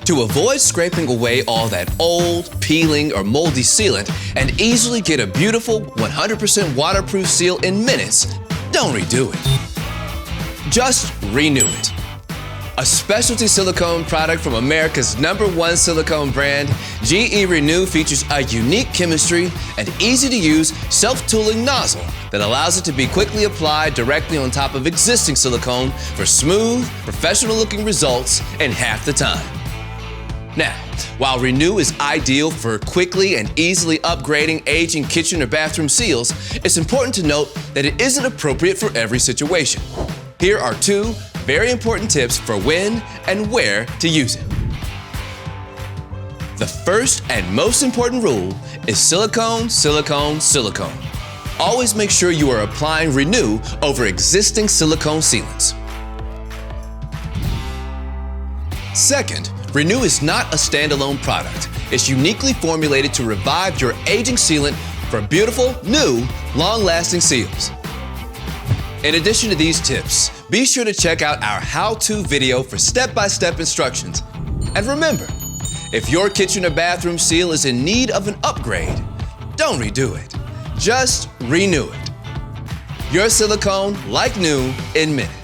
To avoid scraping away all that old, peeling, or moldy sealant and easily get a beautiful 100% waterproof seal in minutes, don't redo it. Just renew it. A specialty silicone product from America's #1 silicone brand, GE Renew features a unique chemistry and easy-to-use self-tooling nozzle that allows it to be quickly applied directly on top of existing silicone for smooth, professional-looking results in half the time. Now, while Renew is ideal for quickly and easily upgrading aging kitchen or bathroom seals, it's important to note that it isn't appropriate for every situation. Here are 2 very important tips for when and where to use it. The first and most important rule is silicone, silicone, silicone. Always make sure you are applying Renew over existing silicone sealants. Second, Renew is not a standalone product. It's uniquely formulated to revive your aging sealant for beautiful, new, long-lasting seals. In addition to these tips, be sure to check out our how-to video for step-by-step instructions. And remember, if your kitchen or bathroom seal is in need of an upgrade, don't redo it. Just renew it. Your silicone like new in minutes.